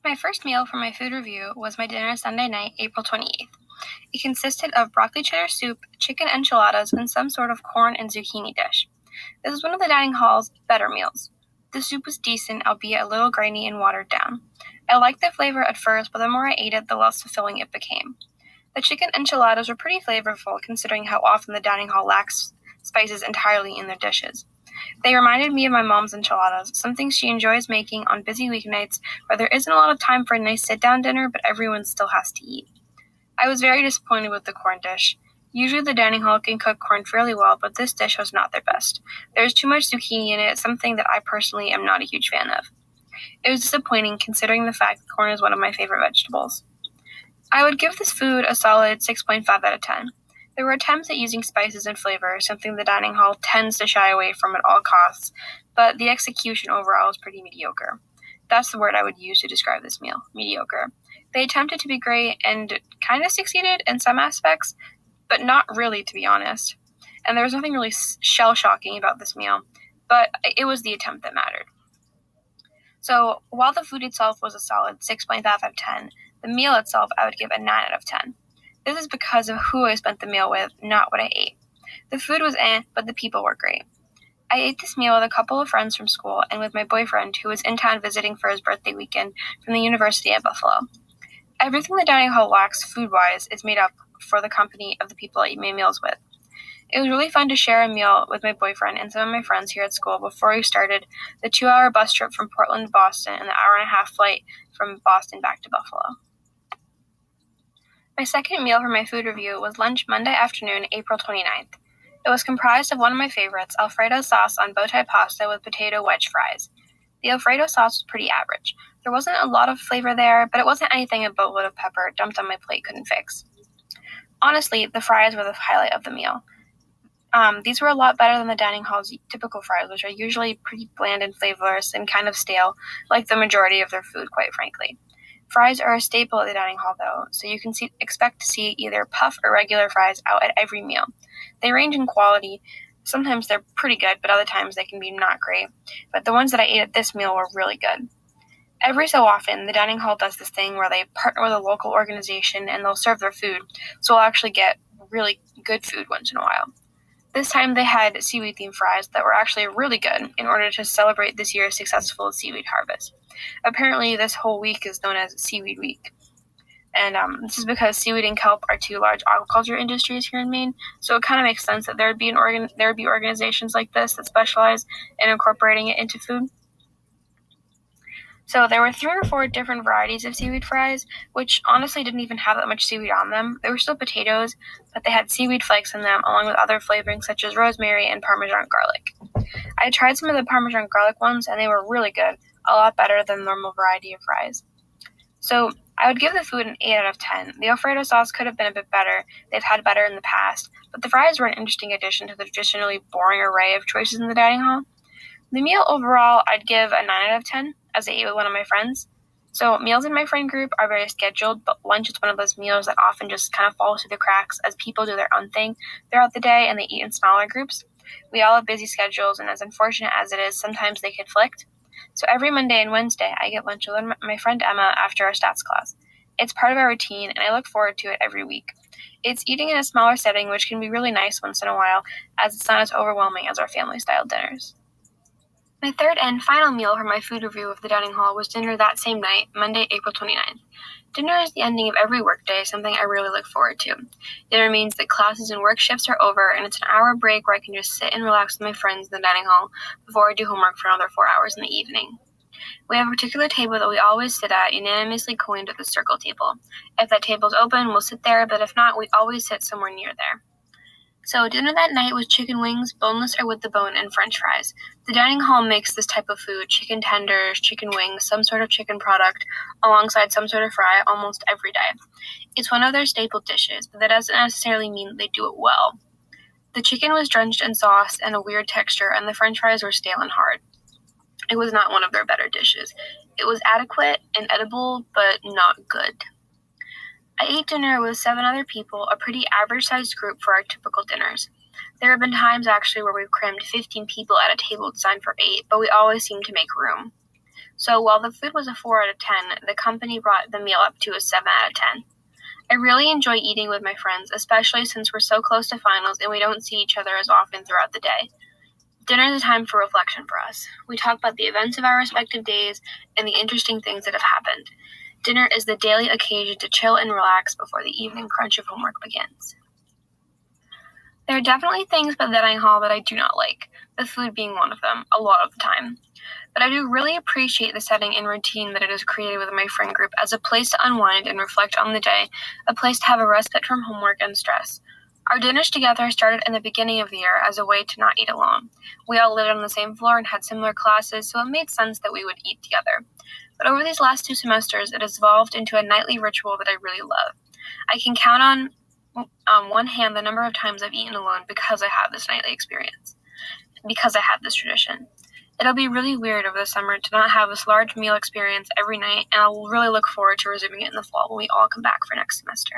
My first meal for my food review was my dinner Sunday night, April 28th. It consisted of broccoli cheddar soup, chicken enchiladas, and some sort of corn and zucchini dish. This was one of the dining hall's better meals. The soup was decent, albeit a little grainy and watered down. I liked the flavor at first, but the more I ate it, the less fulfilling it became. The chicken enchiladas were pretty flavorful, considering how often the dining hall lacks spices entirely in their dishes. They reminded me of my mom's enchiladas, something she enjoys making on busy weeknights where there isn't a lot of time for a nice sit-down dinner, but everyone still has to eat. I was very disappointed with the corn dish. Usually the dining hall can cook corn fairly well, but this dish was not their best. There was too much zucchini in it, something that I personally am not a huge fan of. It was disappointing considering the fact that corn is one of my favorite vegetables. I would give this food a solid 6.5 out of 10. There were attempts at using spices and flavor, something the dining hall tends to shy away from at all costs, but the execution overall is pretty mediocre. That's the word I would use to describe this meal, mediocre. They attempted to be great and kind of succeeded in some aspects, but not really, to be honest. And there was nothing really shell-shocking about this meal, but it was the attempt that mattered. So while the food itself was a solid 6.5 out of 10, the meal itself I would give a 9 out of 10. This is because of who I spent the meal with, not what I ate. The food was but the people were great. I ate this meal with a couple of friends from school and with my boyfriend who was in town visiting for his birthday weekend from the University of Buffalo. Everything the dining hall lacks food-wise is made up for the company of the people I eat my meals with. It was really fun to share a meal with my boyfriend and some of my friends here at school before we started the 2-hour bus trip from Portland to Boston and the hour-and-a-half flight from Boston back to Buffalo. My second meal for my food review was lunch Monday afternoon, April 29th. It was comprised of one of my favorites, Alfredo sauce on bow tie pasta with potato wedge fries. The Alfredo sauce was pretty average. There wasn't a lot of flavor there, but it wasn't anything a boatload of pepper dumped on my plate couldn't fix. Honestly, the fries were the highlight of the meal. These were a lot better than the dining hall's typical fries, which are usually pretty bland and flavorless and kind of stale, like the majority of their food, quite frankly. Fries are a staple at the dining hall, though, so you can expect to see either puff or regular fries out at every meal. They range in quality. Sometimes they're pretty good, but other times they can be not great. But the ones that I ate at this meal were really good. Every so often, the dining hall does this thing where they partner with a local organization and they'll serve their food, so we'll actually get really good food once in a while. This time they had seaweed-themed fries that were actually really good in order to celebrate this year's successful seaweed harvest. Apparently, this whole week is known as Seaweed Week. And this is because seaweed and kelp are two large aquaculture industries here in Maine, so it kind of makes sense that there would be organizations like this that specialize in incorporating it into food. So there were 3 or 4 different varieties of seaweed fries, which honestly didn't even have that much seaweed on them. They were still potatoes, but they had seaweed flakes in them, along with other flavorings such as rosemary and Parmesan garlic. I tried some of the Parmesan garlic ones, and they were really good, a lot better than the normal variety of fries. So I would give the food an 8 out of 10. The Alfredo sauce could have been a bit better. They've had better in the past, but the fries were an interesting addition to the traditionally boring array of choices in the dining hall. The meal overall, I'd give a 9 out of 10, as I ate with one of my friends. So meals in my friend group are very scheduled, but lunch is one of those meals that often just kind of falls through the cracks as people do their own thing throughout the day and they eat in smaller groups. We all have busy schedules, and as unfortunate as it is, sometimes they conflict. So every Monday and Wednesday, I get lunch with my friend Emma after our stats class. It's part of our routine, and I look forward to it every week. It's eating in a smaller setting, which can be really nice once in a while, as it's not as overwhelming as our family-style dinners. My third and final meal for my food review of the dining hall was dinner that same night, Monday, April 29th. Dinner is the ending of every workday, something I really look forward to. Dinner means that classes and work shifts are over, and it's an hour break where I can just sit and relax with my friends in the dining hall before I do homework for another 4 hours in the evening. We have a particular table that we always sit at, unanimously coined the circle table. If that table's open, we'll sit there, but if not, we always sit somewhere near there. So dinner that night was chicken wings, boneless or with the bone, and french fries. The dining hall makes this type of food, chicken tenders, chicken wings, some sort of chicken product, alongside some sort of fry almost every day. It's one of their staple dishes, but that doesn't necessarily mean that they do it well. The chicken was drenched in sauce and a weird texture, and the french fries were stale and hard. It was not one of their better dishes. It was adequate and edible, but not good. I ate dinner with 7 other people, a pretty average-sized group for our typical dinners. There have been times, actually, where we've crammed 15 people at a table designed for 8, but we always seem to make room. So while the food was a 4 out of 10, the company brought the meal up to a 7 out of 10. I really enjoy eating with my friends, especially since we're so close to finals and we don't see each other as often throughout the day. Dinner is a time for reflection for us. We talk about the events of our respective days and the interesting things that have happened. Dinner is the daily occasion to chill and relax before the evening crunch of homework begins. There are definitely things about the dining hall that I do not like, the food being one of them, a lot of the time. But I do really appreciate the setting and routine that it has created with my friend group as a place to unwind and reflect on the day, a place to have a respite from homework and stress. Our dinners together started in the beginning of the year as a way to not eat alone. We all lived on the same floor and had similar classes, so it made sense that we would eat together. But over these last 2 semesters, it has evolved into a nightly ritual that I really love. I can count on one hand the number of times I've eaten alone because I have this nightly experience, because I have this tradition. It'll be really weird over the summer to not have this large meal experience every night, and I'll really look forward to resuming it in the fall when we all come back for next semester.